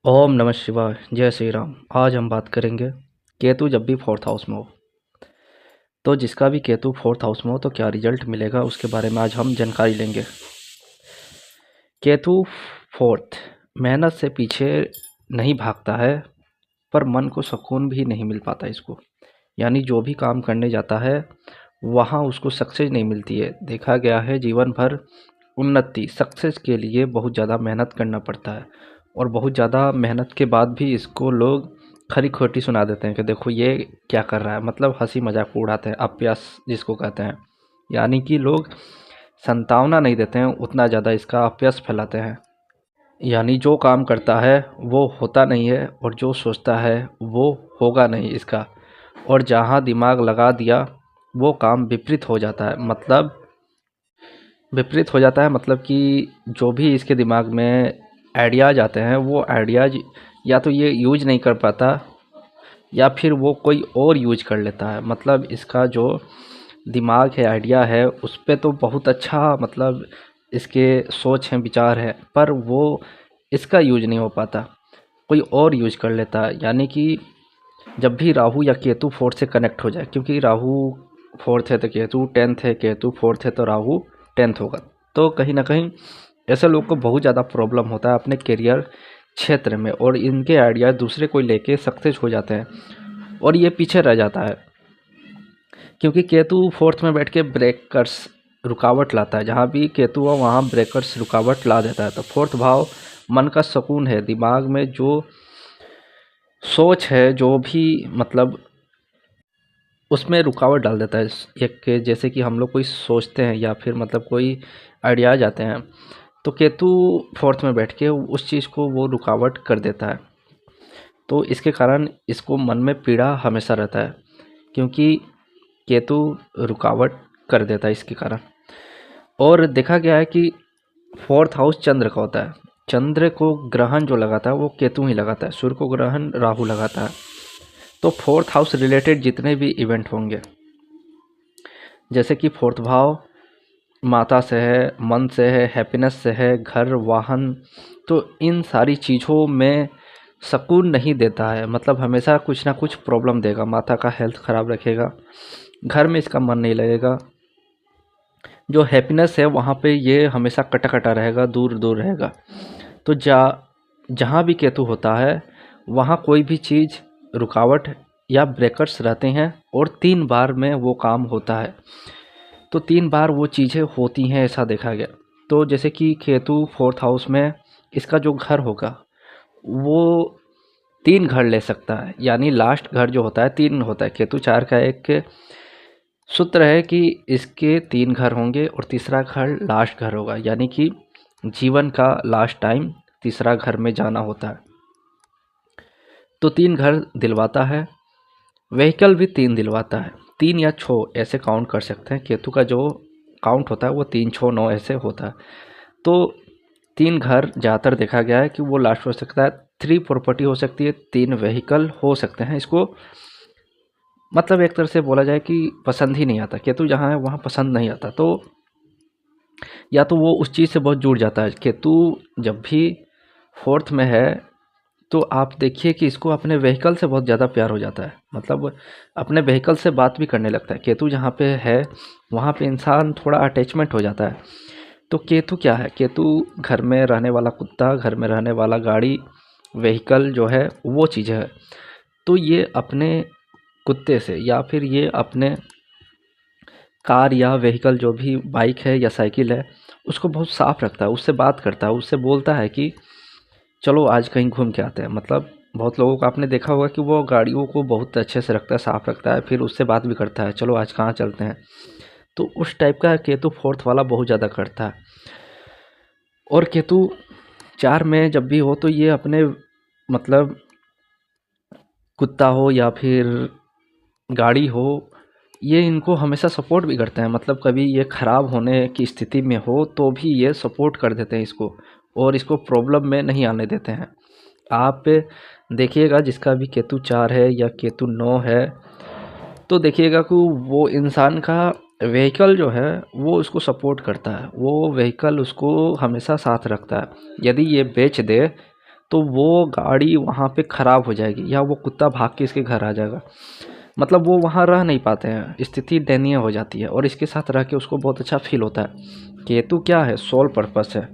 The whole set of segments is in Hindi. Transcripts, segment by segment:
ओम नमः शिवाय। जय श्री राम। आज हम बात करेंगे केतु जब भी फोर्थ हाउस में हो तो जिसका भी केतु फोर्थ हाउस में हो तो क्या रिजल्ट मिलेगा उसके बारे में आज हम जानकारी लेंगे। केतु फोर्थ मेहनत से पीछे नहीं भागता है पर मन को सुकून भी नहीं मिल पाता इसको। यानी जो भी काम करने जाता है वहाँ उसको सक्सेस नहीं मिलती है। देखा गया है जीवन भर उन्नति सक्सेस के लिए बहुत ज़्यादा मेहनत करना पड़ता है और बहुत ज़्यादा मेहनत के बाद भी इसको लोग खरी खोटी सुना देते हैं कि देखो ये क्या कर रहा है, मतलब हंसी मजाक उड़ाते हैं, अपयश जिसको कहते हैं। यानी कि लोग संतावना नहीं देते हैं, उतना ज़्यादा इसका अपयश फैलाते हैं। यानी जो काम करता है वो होता नहीं है और जो सोचता है वो होगा नहीं इसका। और जहाँ दिमाग लगा दिया वो काम विपरीत हो जाता है। मतलब कि जो भी इसके दिमाग में आइडियाज़ आते हैं वो आइडियाज़ या तो ये यूज नहीं कर पाता या फिर वो कोई और यूज कर लेता है। मतलब इसका जो दिमाग है, आइडिया है, उस पे तो बहुत अच्छा, मतलब इसके सोच हैं, विचार है, पर वो इसका यूज नहीं हो पाता, कोई और यूज कर लेता है। यानी कि जब भी राहु या केतु फोर्थ से कनेक्ट हो जाए, क्योंकि राहु फोर्थ है तो केतु टेंथ है, केतु फोर्थ है तो राहु टेंथ होगा, तो कहीं ना कहीं ऐसे लोग को बहुत ज़्यादा प्रॉब्लम होता है अपने करियर क्षेत्र में और इनके आइडिया दूसरे कोई लेके सक्सेस हो जाते हैं और ये पीछे रह जाता है। क्योंकि केतु फोर्थ में बैठ के ब्रेकर्स रुकावट लाता है। जहाँ भी केतु हो वहाँ ब्रेकर्स रुकावट ला देता है। तो फोर्थ भाव मन का सुकून है, दिमाग में जो सोच है, जो भी मतलब उसमें रुकावट डाल देता है। एक के जैसे कि हम लोग कोई सोचते हैं या फिर मतलब कोई आइडियाज आते हैं तो केतु फोर्थ में बैठ के उस चीज़ को वो रुकावट कर देता है। तो इसके कारण इसको मन में पीड़ा हमेशा रहता है, क्योंकि केतु रुकावट कर देता है इसके कारण। और देखा गया है कि फोर्थ हाउस चंद्र का होता है। चंद्र को ग्रहण जो लगाता है वो केतु ही लगाता है, सूर्य को ग्रहण राहु लगाता है। तो फोर्थ हाउस रिलेटेड जितने भी इवेंट होंगे, जैसे कि फोर्थ भाव माता से है, मन से है, हैप्पीनेस से है, घर वाहन, तो इन सारी चीज़ों में सुकून नहीं देता है। मतलब हमेशा कुछ ना कुछ प्रॉब्लम देगा, माता का हेल्थ ख़राब रखेगा, घर में इसका मन नहीं लगेगा। जो हैप्पीनेस है वहाँ पे ये हमेशा कटा कटा रहेगा, दूर दूर रहेगा। तो जहाँ भी केतु होता है वहाँ कोई भी चीज़ रुकावट या ब्रेकर्स रहते हैं और 3 बार में वो काम होता है। तो 3 बार वो चीज़ें होती हैं, ऐसा देखा गया। तो जैसे कि केतु फोर्थ हाउस में इसका जो घर होगा वो 3 घर ले सकता है। यानी लास्ट घर जो होता है 3 होता है, केतु 4 का एक सूत्र है कि इसके 3 घर होंगे और तीसरा घर लास्ट घर होगा। यानी कि जीवन का लास्ट टाइम तीसरा घर में जाना होता है। तो 3 घर दिलवाता है, व्हीकल भी 3 दिलवाता है। 3 या 6 ऐसे काउंट कर सकते हैं। केतु का जो काउंट होता है वो 3, 6, 9 ऐसे होता है। तो 3 घर ज़्यादातर देखा गया है कि वो लास्ट हो सकता है। 3 प्रॉपर्टी हो सकती है, 3 व्हीकल हो सकते हैं। इसको मतलब एक तरह से बोला जाए कि पसंद ही नहीं आता, केतु जहाँ है वहाँ पसंद नहीं आता। तो या तो वो उस चीज़ से बहुत जुड़ जाता है। केतु जब भी फोर्थ में है तो आप देखिए कि इसको अपने व्हीकल से बहुत ज़्यादा प्यार हो जाता है। मतलब अपने व्हीकल से बात भी करने लगता है। केतु जहाँ पे है वहाँ पे इंसान थोड़ा अटैचमेंट हो जाता है। तो केतु क्या है? केतु घर में रहने वाला कुत्ता, घर में रहने वाला गाड़ी, व्हीकल जो है वो चीज़ है। तो ये अपने कुत्ते से या फिर ये अपने कार या व्हीकल जो भी बाइक है या साइकिल है उसको बहुत साफ़ रखता है, उससे बात करता है, उससे बोलता है कि चलो आज कहीं घूम के आते हैं। मतलब बहुत लोगों को आपने देखा होगा कि वो गाड़ियों को बहुत अच्छे से रखता है, साफ़ रखता है, फिर उससे बात भी करता है, चलो आज कहाँ चलते हैं। तो उस टाइप का केतु फोर्थ वाला बहुत ज़्यादा करता है। और केतु 4 में जब भी हो तो ये अपने मतलब कुत्ता हो या फिर गाड़ी हो, ये इनको हमेशा सपोर्ट भी करते हैं। मतलब कभी ये ख़राब होने की स्थिति में हो तो भी ये सपोर्ट कर देते हैं इसको और इसको प्रॉब्लम में नहीं आने देते हैं। आप देखिएगा जिसका भी केतु 4 है या केतु 9 है तो देखिएगा कि वो इंसान का व्हीकल जो है वो उसको सपोर्ट करता है, वो व्हीकल उसको हमेशा साथ रखता है। यदि ये बेच दे तो वो गाड़ी वहाँ पे ख़राब हो जाएगी या वो कुत्ता भाग के इसके घर आ जाएगा। मतलब वो वहाँ रह नहीं पाते हैं, स्थिति दयनीय हो जाती है और इसके साथ रह के उसको बहुत अच्छा फील होता है। केतु क्या है, सोल पर्पस है,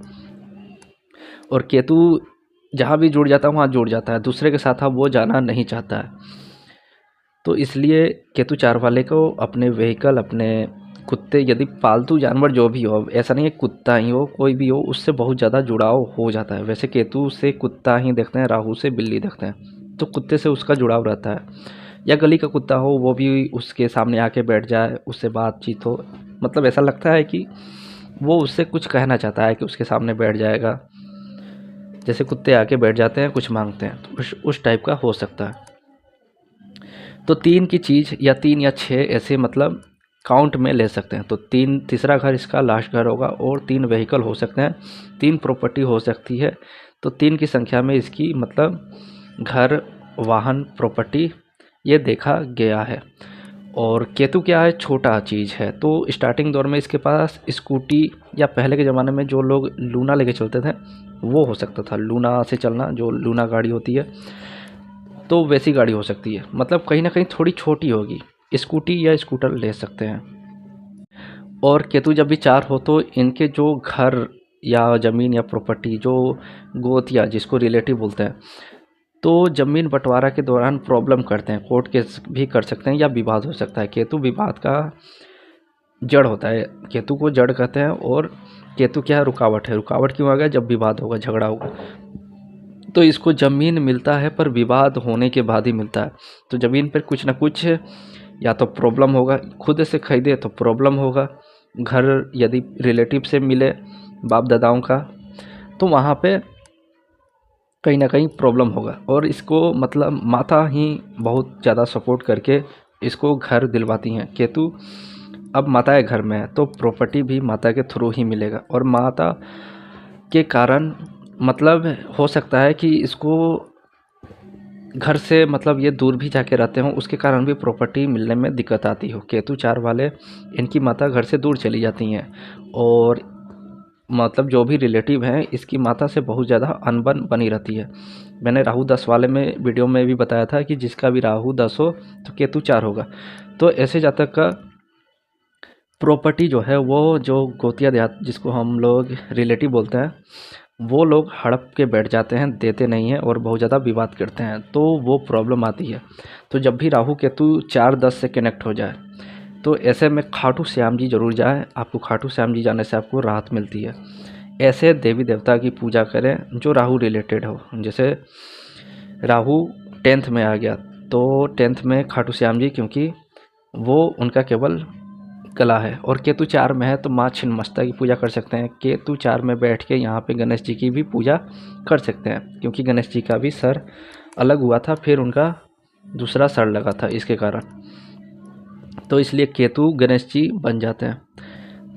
और केतु जहाँ भी जुड़ जाता है वहाँ जुड़ जाता है, दूसरे के साथ अब वो जाना नहीं चाहता है। तो इसलिए केतु चार वाले को अपने व्हीकल, अपने कुत्ते, यदि पालतू जानवर जो भी हो, ऐसा नहीं है कुत्ता ही हो, कोई भी हो, उससे बहुत ज़्यादा जुड़ाव हो जाता है। वैसे केतु से कुत्ता ही देखते हैं, राहु से बिल्ली देखते हैं, तो कुत्ते से उसका जुड़ाव रहता है। या गली का कुत्ता हो, वो भी उसके सामने आके बैठ जाए, उससे बातचीत हो, मतलब ऐसा लगता है कि वो उससे कुछ कहना चाहता है कि उसके सामने बैठ जाएगा। जैसे कुत्ते आके बैठ जाते हैं, कुछ मांगते हैं, तो उस टाइप का हो सकता है। तो 3 की चीज़ या 3 या 6 ऐसे मतलब काउंट में ले सकते हैं। तो 3 तीसरा घर इसका लास्ट घर होगा, और 3 व्हीकल हो सकते हैं, 3 प्रॉपर्टी हो सकती है। तो 3 की संख्या में इसकी मतलब घर, वाहन, प्रॉपर्टी ये देखा गया है। और केतु क्या है, छोटा चीज़ है। तो स्टार्टिंग दौर में इसके पास स्कूटी, या पहले के ज़माने में जो लोग लूना लेके चलते थे वो हो सकता था, लूना से चलना, जो लूना गाड़ी होती है, तो वैसी गाड़ी हो सकती है। मतलब कहीं ना कहीं थोड़ी छोटी होगी, स्कूटी या स्कूटर ले सकते हैं। और केतु जब भी 4 हो तो इनके जो घर या ज़मीन या प्रॉपर्टी, जो गोतिया जिसको रिलेटिव बोलते हैं, तो ज़मीन बंटवारा के दौरान प्रॉब्लम करते हैं, कोर्ट केस भी कर सकते हैं या विवाद हो सकता है। केतु विवाद का जड़ होता है, केतु को जड़ कहते हैं। और केतु क्या है, रुकावट है। रुकावट क्यों आ गया, जब विवाद होगा, झगड़ा होगा, तो इसको ज़मीन मिलता है पर विवाद होने के बाद ही मिलता है। तो ज़मीन पर कुछ ना कुछ या तो प्रॉब्लम होगा, खुद से खरीदे तो प्रॉब्लम होगा, घर यदि रिलेटिव से मिले बाप दादाओं का, तो वहाँ पे कहीं ना कहीं प्रॉब्लम होगा। और इसको मतलब माता ही बहुत ज़्यादा सपोर्ट करके इसको घर दिलवाती हैं। केतु अब माता के घर में है तो प्रॉपर्टी भी माता के थ्रू ही मिलेगा, और माता के कारण मतलब हो सकता है कि इसको घर से मतलब ये दूर भी जाके रहते हों, उसके कारण भी प्रॉपर्टी मिलने में दिक्कत आती हो। केतु 4 वाले, इनकी माता घर से दूर चली जाती हैं, और मतलब जो भी रिलेटिव हैं इसकी माता से बहुत ज़्यादा अनबन बनी रहती है। मैंने राहु 10 वाले में वीडियो में भी बताया था कि जिसका भी राहु 10 हो तो केतु 4 होगा। तो ऐसे जातक का प्रॉपर्टी जो है, वो जो गोतिया देहात जिसको हम लोग रिलेटिव बोलते हैं, वो लोग हड़प के बैठ जाते हैं, देते नहीं हैं और बहुत ज़्यादा विवाद करते हैं, तो वो प्रॉब्लम आती है। तो जब भी राहु केतु 4-10 से कनेक्ट हो जाए तो ऐसे में खाटू श्याम जी ज़रूर जाएं। आपको खाटू श्याम जी जाने से आपको राहत मिलती है। ऐसे देवी देवता की पूजा करें जो राहु रिलेटेड हो। जैसे राहु 10th में आ गया तो 10th में खाटू श्याम जी, क्योंकि वो उनका केवल कला है। और केतु 4 में है तो माँ छिन्नमस्ता की पूजा कर सकते हैं। केतु 4 में बैठ के यहाँ पे गणेश जी की भी पूजा कर सकते हैं, क्योंकि गणेश जी का भी सर अलग हुआ था, फिर उनका दूसरा सर लगा था इसके कारण, तो इसलिए केतु गणेश जी बन जाते हैं।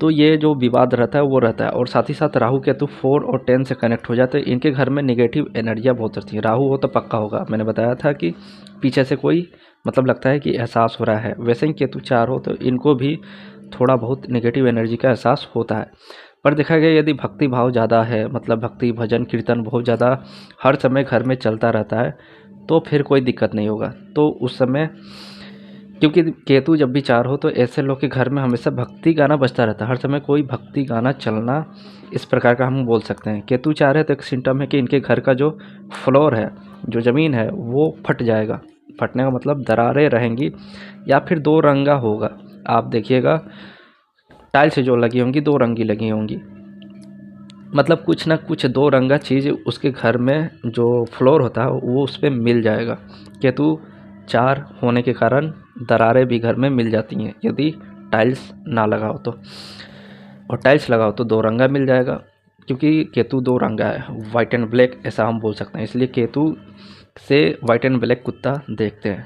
तो ये जो विवाद रहता है वो रहता है। और साथ ही साथ राहु केतु 4 और 10 से कनेक्ट हो जाते हैं, इनके घर में नेगेटिव एनर्जियाँ बहुत रहती हैं। राहु हो तो पक्का होगा, मैंने बताया था कि पीछे से कोई मतलब लगता है कि एहसास हो रहा है। वैसे ही केतु 4 हो तो इनको भी थोड़ा बहुत नेगेटिव एनर्जी का एहसास होता है। पर देखा गया यदि भक्ति भाव ज़्यादा है, मतलब भक्ति भजन कीर्तन बहुत ज़्यादा हर समय घर में चलता रहता है, तो फिर कोई दिक्कत नहीं होगा। तो उस समय, क्योंकि केतु जब भी 4 हो तो ऐसे लोग के घर में हमेशा भक्ति गाना बजता रहता है, हर समय कोई भक्ति गाना चलना, इस प्रकार का हम बोल सकते हैं। केतु 4 है तो एक सिम्टम है कि इनके घर का जो फ्लोर है, जो ज़मीन है, वो फट जाएगा। फटने का मतलब दरारें रहेंगी, या फिर 2 रंगा होगा। आप देखिएगा टाइल्स जो लगी होंगी 2 रंगी लगी होंगी, मतलब कुछ ना कुछ 2 रंगा चीज़ उसके घर में जो फ्लोर होता है वो उस पर मिल जाएगा। केतु 4 होने के कारण दरारें भी घर में मिल जाती हैं यदि टाइल्स ना लगाओ तो, और टाइल्स लगाओ तो 2 रंगा मिल जाएगा, क्योंकि केतु 2 रंगा है, वाइट एंड ब्लैक ऐसा हम बोल सकते हैं। इसलिए केतु से वाइट एंड ब्लैक कुत्ता देखते हैं।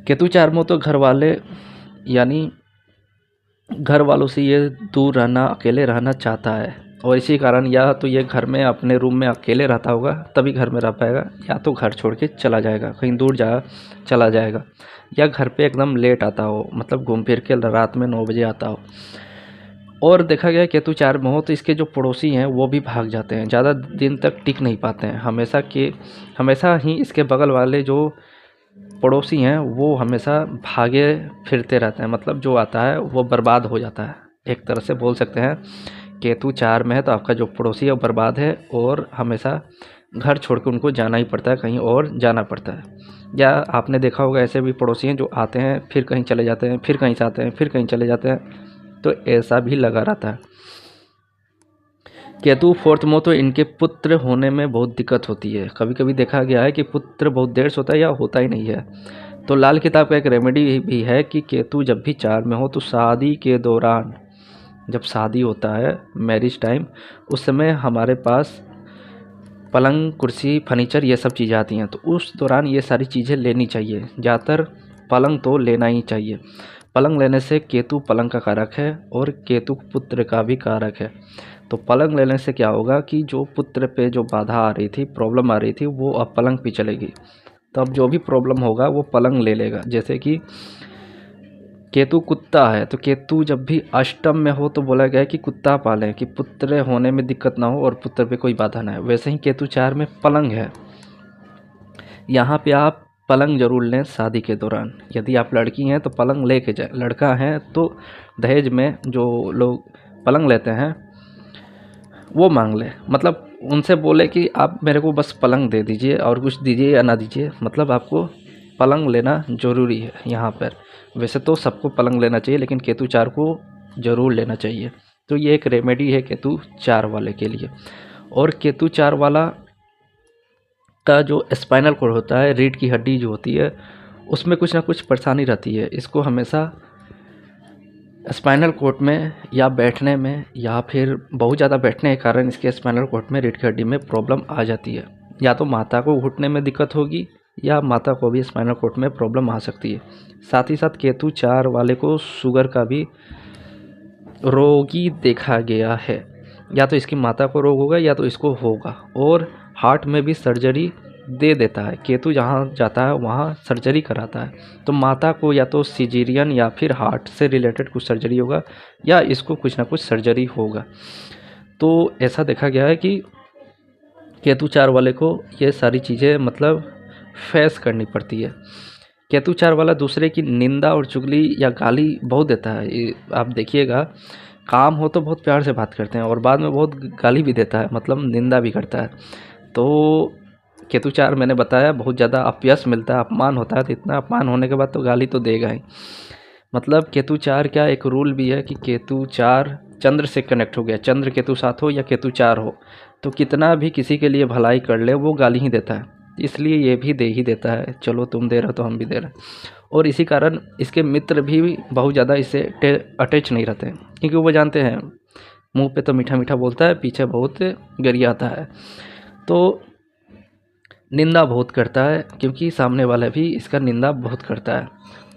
केतु 4 में तो घर वाले, यानी घर वालों से ये दूर रहना, अकेले रहना चाहता है, और इसी कारण या तो ये घर में अपने रूम में अकेले रहता होगा तभी घर में रह पाएगा, या तो घर छोड़ के चला जाएगा, कहीं दूर चला जाएगा, या घर पे एकदम लेट आता हो, मतलब घूम फिर के रात में 9 बजे आता हो। और देखा गया है केतु 4 में हो तो इसके जो पड़ोसी हैं वो भी भाग जाते हैं, ज़्यादा दिन तक टिक नहीं पाते हैं। हमेशा ही इसके बगल वाले जो पड़ोसी हैं वो हमेशा भागे फिरते रहते हैं, मतलब जो आता है वो बर्बाद हो जाता है। एक तरह से बोल सकते हैं केतु 4 में है तो आपका जो पड़ोसी है वो बर्बाद है, और हमेशा घर छोड़ के उनको जाना ही पड़ता है, कहीं और जाना पड़ता है। या आपने देखा होगा ऐसे भी पड़ोसी हैं जो आते हैं फिर कहीं चले जाते हैं, फिर कहीं से आते हैं फिर कहीं चले जाते हैं, तो ऐसा भी लगा रहता है। केतु 4th में तो इनके पुत्र होने में बहुत दिक्कत होती है। कभी कभी देखा गया है कि पुत्र बहुत देर से होता है या होता ही नहीं है। तो लाल किताब का एक रेमेडी भी है कि केतु जब भी 4 में हो तो शादी के दौरान, जब शादी होता है मैरिज टाइम, उस समय हमारे पास पलंग कुर्सी फर्नीचर ये सब चीज़ें आती हैं, तो उस दौरान ये सारी चीज़ें लेनी चाहिए। ज़्यादातर पलंग तो लेना ही चाहिए। पलंग लेने से केतु पलंग का कारक है और केतु पुत्र का भी कारक है। तो पलंग लेने से क्या होगा कि जो पुत्र पे जो बाधा आ रही थी, प्रॉब्लम आ रही थी, वो अब पलंग पे चलेगी। तो अब जो भी प्रॉब्लम होगा वो पलंग ले लेगा। जैसे कि केतु कुत्ता है, तो केतु जब भी अष्टम में हो तो बोला गया है कि कुत्ता पालें कि पुत्र होने में दिक्कत ना हो और पुत्र पे कोई बाधा ना है। वैसे ही केतु 4 में पलंग है, यहाँ पे आप पलंग ज़रूर लें शादी के दौरान। यदि आप लड़की हैं तो पलंग ले के जाएँ, लड़का है तो दहेज में जो लोग पलंग लेते हैं वो मांग ले, मतलब उनसे बोले कि आप मेरे को बस पलंग दे दीजिए और कुछ दीजिए या ना दीजिए, मतलब आपको पलंग लेना ज़रूरी है यहाँ पर। वैसे तो सबको पलंग लेना चाहिए लेकिन केतु 4 को ज़रूर लेना चाहिए। तो ये एक रेमेडी है केतु 4 वाले के लिए। और केतु 4 वाला का जो स्पाइनल कोड होता है, रीढ़ की हड्डी जो होती है, उसमें कुछ ना कुछ परेशानी रहती है। इसको हमेशा स्पाइनल कोड में या बैठने में या फिर बहुत ज़्यादा बैठने के कारण इसके स्पाइनल कोड में, रीढ़ की हड्डी में प्रॉब्लम आ जाती है। या तो माता को घुटने में दिक्कत होगी या माता को भी स्पाइनल कोड में प्रॉब्लम आ सकती है। साथ ही साथ केतु 4 वाले को शुगर का भी रोगी देखा गया है। या तो इसकी माता को रोग होगा या तो इसको होगा। और हार्ट में भी सर्जरी दे देता है, केतु जहाँ जाता है वहाँ सर्जरी कराता है। तो माता को या तो सिजेरियन या फिर हार्ट से रिलेटेड कुछ सर्जरी होगा या इसको कुछ ना कुछ सर्जरी होगा। तो ऐसा देखा गया है कि केतु 4 वाले को ये सारी चीज़ें मतलब फेस करनी पड़ती है। केतु 4 वाला दूसरे की निंदा और चुगली या गाली बहुत देता है। आप देखिएगा, काम हो तो बहुत प्यार से बात करते हैं और बाद में बहुत गाली भी देता है, मतलब निंदा भी करता है। तो केतु 4 मैंने बताया बहुत ज़्यादा अपयश मिलता है, अपमान होता है, तो इतना अपमान होने के बाद तो गाली तो देगा ही। मतलब केतु 4 क्या एक रूल भी है कि केतु 4 चंद्र से कनेक्ट हो गया, चंद्र केतु साथ हो या केतु 4 हो, तो कितना भी किसी के लिए भलाई कर ले वो गाली ही देता है। इसलिए ये भी दे ही देता है, चलो तुम दे रहे हो तो हम भी दे रहे हैं। और इसी कारण इसके मित्र भी बहुत ज़्यादा इससे अटैच नहीं रहते हैं, क्योंकि वो जानते हैं मुंह पे तो मीठा मीठा बोलता है, पीछे बहुत गरियाता है। तो निंदा बहुत करता है, क्योंकि सामने वाला भी इसका निंदा बहुत करता है।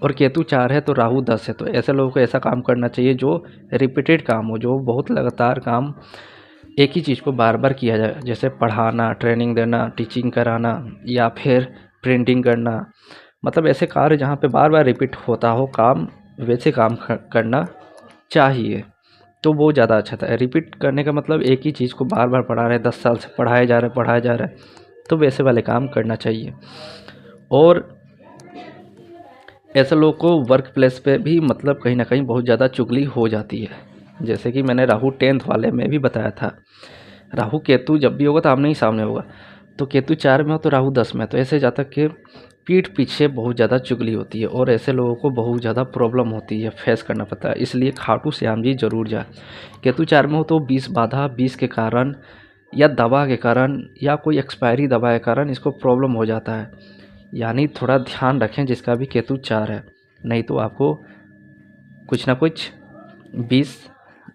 और केतु 4 है तो राहु 10 है, तो ऐसे लोगों को ऐसा काम करना चाहिए जो रिपीटेड काम हो, जो बहुत लगातार काम एक ही चीज़ को बार बार किया जाए। जैसे पढ़ाना, ट्रेनिंग देना, टीचिंग कराना या फिर प्रिंटिंग करना, मतलब ऐसे कार्य जहाँ पे बार बार रिपीट होता हो काम, वैसे काम करना चाहिए। तो वो ज़्यादा अच्छा था। रिपीट करने का मतलब एक ही चीज़ को बार बार पढ़ा रहे, 10 साल से पढ़ाया जा रहा है, तो वैसे वाले काम करना चाहिए। और ऐसे लोग को वर्क प्लेस पे भी मतलब कहीं ना कहीं बहुत ज़्यादा चुगली हो जाती है। जैसे कि मैंने राहु 10th वाले में भी बताया था, राहु केतु जब भी होगा तो आमने ही सामने होगा। तो केतु 4 में हो तो राहु 10 में, तो ऐसे जातक के पीठ पीछे बहुत ज़्यादा चुगली होती है और ऐसे लोगों को बहुत ज़्यादा प्रॉब्लम होती है, फेस करना पड़ता है। इसलिए खाटू श्याम जी जरूर जाए। केतु 4 में हो तो 20 बाधा, 20 के कारण या दवा के कारण या कोई एक्सपायरी दवा के कारण इसको प्रॉब्लम हो जाता है। यानी थोड़ा ध्यान रखें जिसका भी केतु 4 है, नहीं तो आपको कुछ ना कुछ 20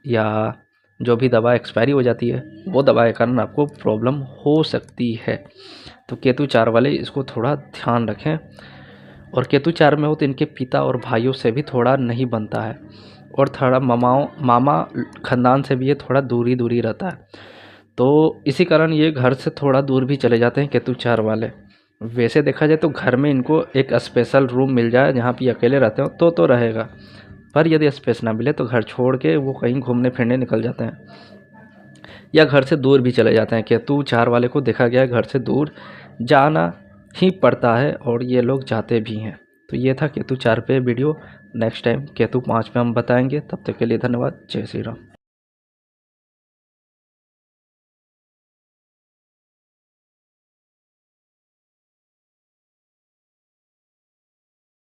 या जो भी दवा एक्सपायरी हो जाती है वो दवा के कारण आपको प्रॉब्लम हो सकती है। तो केतु 4 वाले इसको थोड़ा ध्यान रखें। और केतु 4 में हो तो इनके पिता और भाइयों से भी थोड़ा नहीं बनता है, और थोड़ा मामा खानदान से भी ये थोड़ा दूरी रहता है। तो इसी कारण ये घर से थोड़ा दूर भी चले जाते हैं केतु 4 वाले। वैसे देखा जाए तो घर में इनको एक स्पेशल रूम मिल जाए जहाँ पे अकेले रहते हो तो रहेगा, पर यदि स्पेस ना मिले तो घर छोड़ के वो कहीं घूमने फिरने निकल जाते हैं या घर से दूर भी चले जाते हैं। केतु 4 वाले को देखा गया है घर से दूर जाना ही पड़ता है और ये लोग जाते भी हैं। तो ये था केतु 4 पे वीडियो। नेक्स्ट टाइम केतु 5 पे हम बताएंगे। तब तक के लिए धन्यवाद। जय श्री राम।